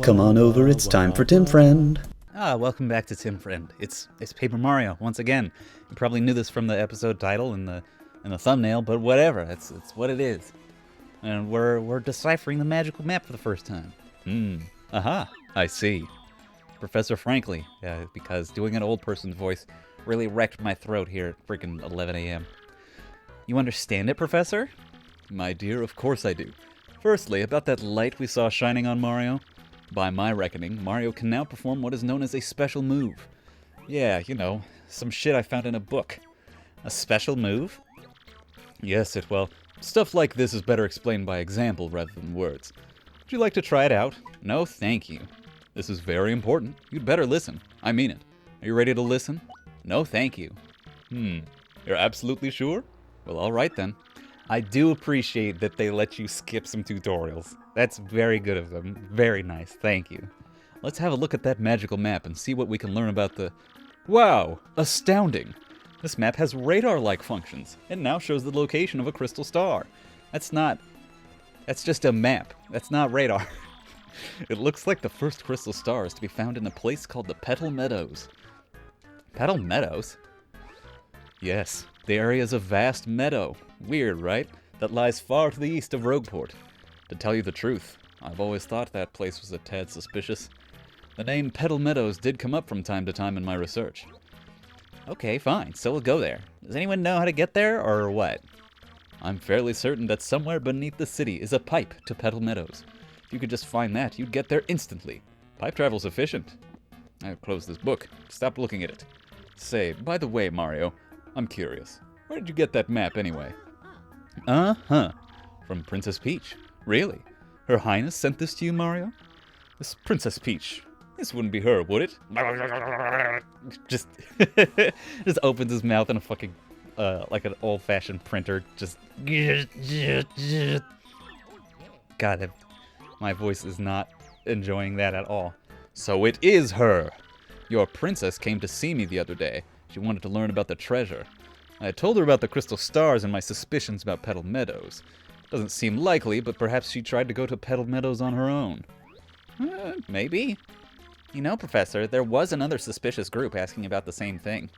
Come on over, it's time for Tim Friend. Welcome back to Tim Friend. It's Paper Mario once again. You probably knew this from the episode title and the thumbnail, but whatever. It's what it is. And we're deciphering the magical map for the first time. Aha. I see. Professor Frankly, because doing an old person's voice really wrecked my throat here at freaking 11 a.m. You understand it, Professor? My dear, of course I do. Firstly, about that light we saw shining on Mario. By my reckoning, Mario can now perform what is known as a special move. Yeah, you know, some shit I found in a book. A special move? Yes, stuff like this is better explained by example rather than words. Would you like to try it out? No, thank you. This is very important. You'd better listen. I mean it. Are you ready to listen? No, thank you. You're absolutely sure? Well, alright then. I do appreciate that they let you skip some tutorials. That's very good of them. Very nice. Thank you. Let's have a look at that magical map and see what we can learn about the... Wow! Astounding! This map has radar-like functions. It now shows the location of a crystal star. That's just a map. That's not radar. It looks like the first crystal star is to be found in a place called the Petal Meadows. Petal Meadows? Yes, the area is a vast meadow. Weird, right? That lies far to the east of Rogueport. To tell you the truth, I've always thought that place was a tad suspicious. The name Petal Meadows did come up from time to time in my research. Okay, fine, so we'll go there. Does anyone know how to get there, or what? I'm fairly certain that somewhere beneath the city is a pipe to Petal Meadows. If you could just find that, you'd get there instantly. Pipe travel's efficient. I'll close this book. Stop looking at it. Say, by the way, Mario, I'm curious. Where did you get that map, anyway? Uh-huh. From Princess Peach. Really? Her Highness sent this to you, Mario? This Princess Peach. This wouldn't be her, would it? Just opens his mouth in a fucking, like an old-fashioned printer. Just... God, my voice is not enjoying that at all. So it is her! Your princess came to see me the other day. She wanted to learn about the treasure. I had told her about the crystal stars and my suspicions about Petal Meadows. Doesn't seem likely, but perhaps she tried to go to Petal Meadows on her own. Maybe. You know, Professor, there was another suspicious group asking about the same thing.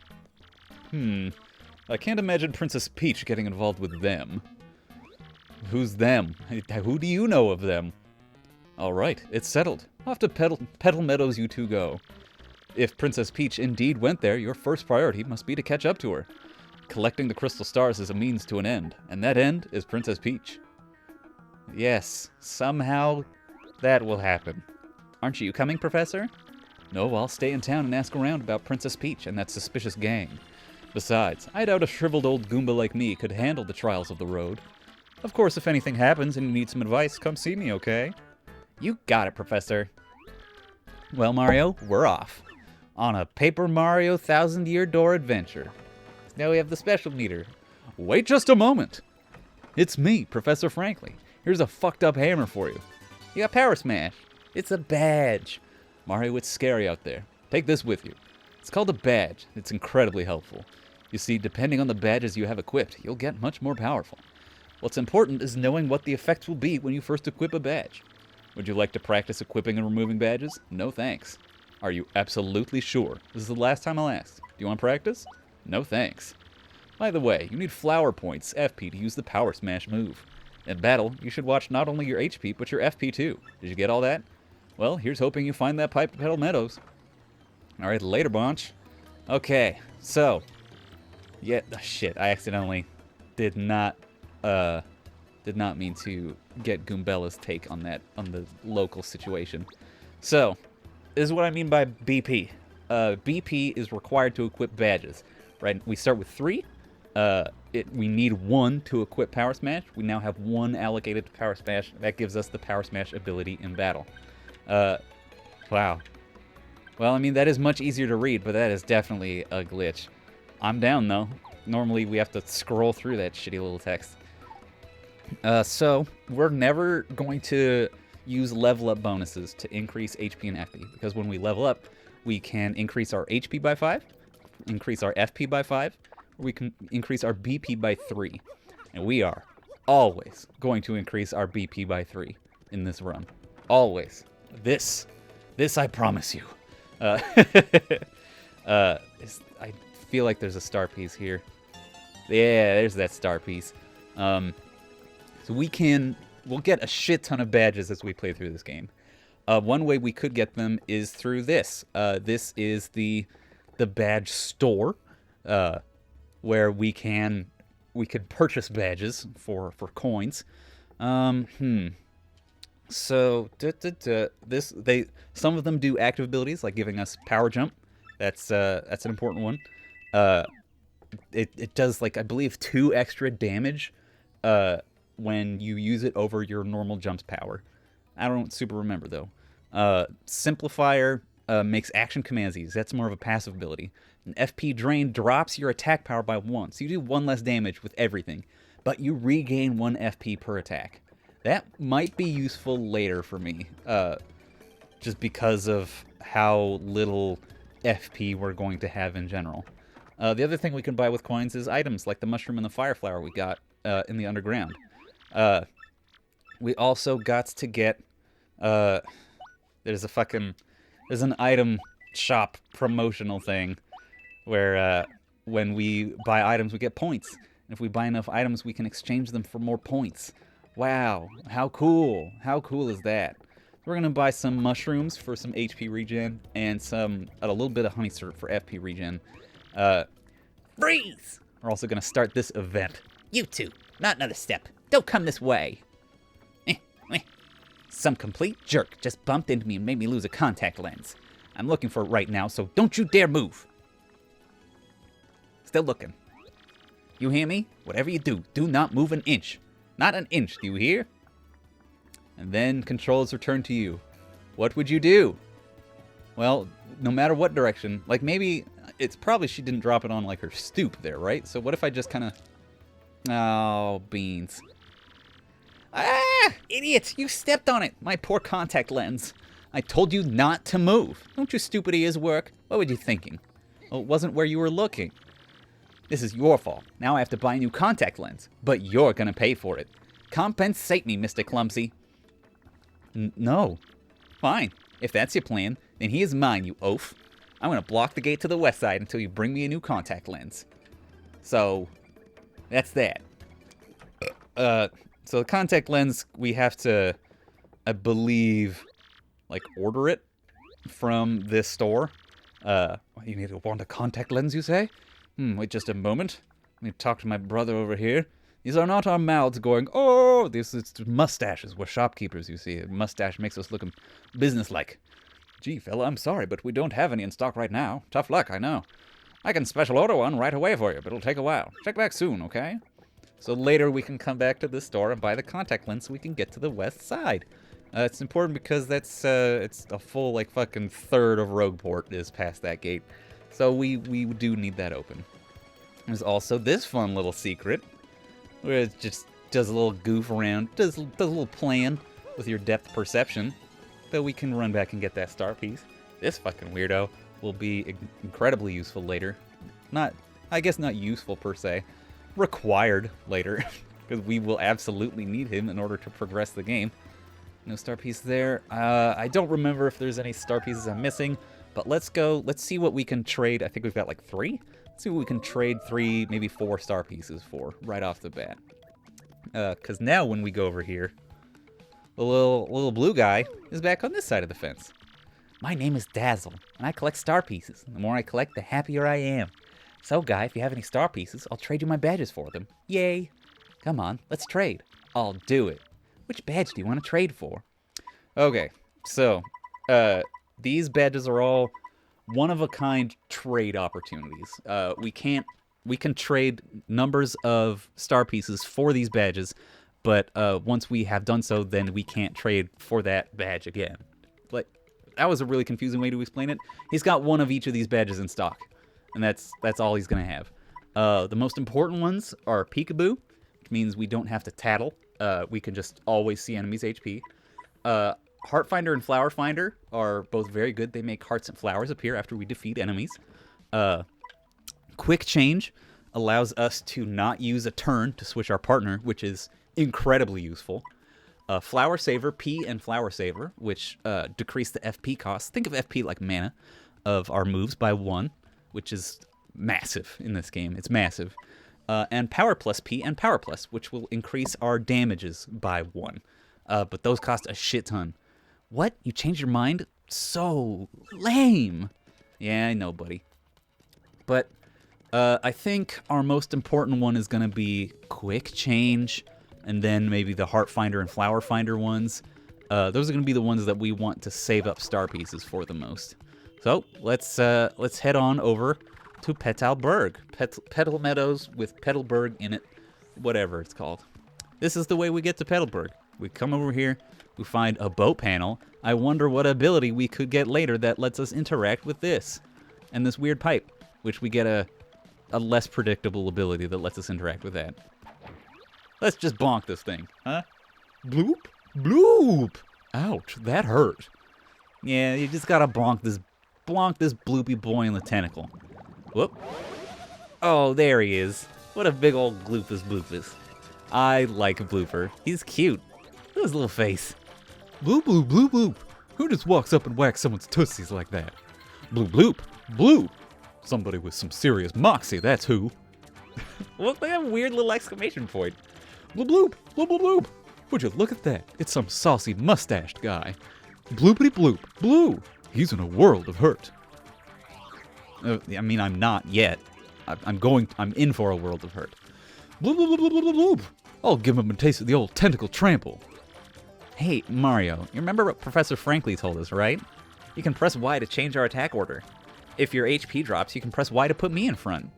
I can't imagine Princess Peach getting involved with them. Who's them? Who do you know of them? Alright, it's settled. Off to Petal Meadows you two go. If Princess Peach indeed went there, your first priority must be to catch up to her. Collecting the crystal stars is a means to an end, and that end is Princess Peach. Yes, somehow that will happen. Aren't you coming, Professor? No, I'll stay in town and ask around about Princess Peach and that suspicious gang. Besides, I doubt a shriveled old Goomba like me could handle the trials of the road. Of course, if anything happens and you need some advice, come see me, okay? You got it, Professor. Well, Mario, we're off. On a Paper Mario 1000-Year Door adventure. Now we have the special meter. Wait just a moment. It's me, Professor Frankly. Here's a fucked up hammer for you. You got Power Smash. It's a badge. Mario, it's scary out there. Take this with you. It's called a badge. It's incredibly helpful. You see, depending on the badges you have equipped, you'll get much more powerful. What's important is knowing what the effects will be when you first equip a badge. Would you like to practice equipping and removing badges? No thanks. Are you absolutely sure? This is the last time I'll ask. Do you want to practice? No thanks. By the way, you need flower points, FP, to use the Power Smash move. In battle, you should watch not only your HP, but your FP too. Did you get all that? Well, here's hoping you find that pipe to Petal Meadows. Alright, later, bunch. Okay, so... Yeah, shit, I accidentally did not mean to get Goombella's take on the local situation. So, this is what I mean by BP. BP is required to equip badges, right? We start with 3. We need 1 to equip Power Smash. We now have 1 allocated to Power Smash. That gives us the Power Smash ability in battle. Wow. Well, I mean, that is much easier to read, but that is definitely a glitch. I'm down, though. Normally, we have to scroll through that shitty little text. So, we're never going to use level up bonuses to increase HP and FP, because when we level up, we can increase our HP by 5, increase our FP by 5, or we can increase our BP by 3. And we are always going to increase our BP by 3 in this run. Always. This I promise you. I feel like there's a star piece here. Yeah, there's that star piece. So we'll get a shit ton of badges as we play through this game. One way we could get them is through this. This is the badge store, where we could purchase badges for coins. So some of them do active abilities like giving us power jump. That's an important one. It does, like, I believe 2 extra damage when you use it over your normal jump's power. I don't super remember though. Simplifier makes action commands easy. That's more of a passive ability. An FP drain drops your attack power by 1, so you do 1 less damage with everything, but you regain 1 FP per attack. That might be useful later for me, just because of how little FP we're going to have in general. The other thing we can buy with coins is items like the mushroom and the fire flower we got in the underground. We also got to get... there's an item shop promotional thing where when we buy items we get points. And if we buy enough items we can exchange them for more points. Wow, how cool. How cool is that? We're going to buy some mushrooms for some HP regen and a little bit of honey syrup for FP regen. Freeze! We're also going to start this event. You two, not another step. Don't come this way. Some complete jerk just bumped into me and made me lose a contact lens. I'm looking for it right now, so don't you dare move. Still looking. You hear me? Whatever you do, do not move an inch. Not an inch, do you hear? And then controls return to you. What would you do? Well, no matter what direction, like maybe it's probably she didn't drop it on like her stoop there, right? So what if I just kind of... Oh, beans. Ah! Idiot! You stepped on it! My poor contact lens. I told you not to move. Don't your stupid ears work? What were you thinking? Well, it wasn't where you were looking. This is your fault. Now I have to buy a new contact lens. But you're gonna pay for it. Compensate me, Mr. Clumsy. No. Fine. If that's your plan, then he is mine, you oaf. I'm gonna block the gate to the west side until you bring me a new contact lens. So, that's that. So the contact lens, we have to, I believe, like, order it from this store. You need to want a contact lens, you say? Wait just a moment. Let me talk to my brother over here. These are not our mouths going, oh, this is mustaches. We're shopkeepers, you see. A mustache makes us look businesslike. Gee, fella, I'm sorry, but we don't have any in stock right now. Tough luck, I know. I can special order one right away for you, but it'll take a while. Check back soon, okay? So later we can come back to the store and buy the contact lens so we can get to the west side. It's important because that's it's a full, like, fucking third of Rogueport is past that gate. So we do need that open. There's also this fun little secret where it just does a little goof around, does a little plan with your depth perception, that we can run back and get that star piece. This fucking weirdo will be incredibly useful later. I guess not useful per se, required later, because we will absolutely need him in order to progress the game. No star piece there. I don't remember if there's any star pieces I'm missing, but let's see what we can trade. I think we've got like 3. Let's see what we can trade 3, maybe 4 star pieces for right off the bat. Because now when we go over here, the little blue guy is back on this side of the fence. My name is Dazzle, and I collect star pieces. The more I collect, the happier I am. So, guy, if you have any star pieces, I'll trade you my badges for them. Yay! Come on, let's trade. I'll do it. Which badge do you want to trade for? Okay, so, these badges are all one-of-a-kind trade opportunities. We can trade numbers of star pieces for these badges, but once we have done so, then we can't trade for that badge again. Like, that was a really confusing way to explain it. He's got one of each of these badges in stock, and that's all he's gonna have. The most important ones are Peekaboo, which means we don't have to tattle. We can just always see enemies' HP. Heart Finder and Flower Finder are both very good. They make hearts and flowers appear after we defeat enemies. Quick Change allows us to not use a turn to switch our partner, which is incredibly useful. Flower Saver, P and Flower Saver, which decrease the FP cost. Think of FP like mana of our moves by 1, which is massive in this game. It's massive. And Power Plus P and Power Plus, which will increase our damages by 1. But those cost a shit ton. What? You changed your mind? So lame. Yeah, I know, buddy. But I think our most important one is going to be Quick Change, and then maybe the Heart Finder and Flower Finder ones. Those are going to be the ones that we want to save up star pieces for the most. So let's head on over to Petalburg. Petal Meadows with Petalburg in it, whatever it's called. This is the way we get to Petalburg. We come over here, we find a boat panel. I wonder what ability we could get later that lets us interact with this. And this weird pipe, which we get a less predictable ability that lets us interact with that. Let's just bonk this thing, huh? Bloop, bloop. Ouch, that hurt. Yeah, you just gotta bonk this bloopy boy in the tentacle. Whoop. Oh, there he is. What a big old gloopus bloopus. I like Blooper. He's cute. Look at his little face. Bloop, bloop, bloop, bloop. Who just walks up and whacks someone's tussies like that? Bloop, bloop, bloop. Somebody with some serious moxie, that's who. Well, they have a weird little exclamation point. Bloop, bloop, bloop, bloop, bloop. Would you look at that? It's some saucy mustached guy. Bloopity bloop, blue. He's in a world of hurt. I mean, I'm not yet. I'm in for a world of hurt. Bloop, bloop, bloop, bloop, bloop, bloop. I'll give him a taste of the old tentacle trample. Hey, Mario, you remember what Professor Franklin told us, right? You can press Y to change our attack order. If your HP drops, you can press Y to put me in front.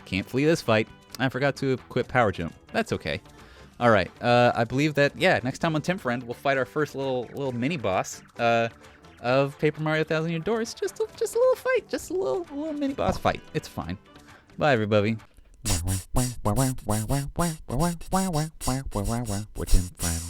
Can't flee this fight. I forgot to equip Power Jump. That's okay. All right, I believe that, yeah, next time on Tim Friend, we'll fight our first little mini-boss of Paper Mario Thousand Year Door. It's just a little fight, just a little mini-boss fight. It's fine. Bye, everybody. We're Tim Friend.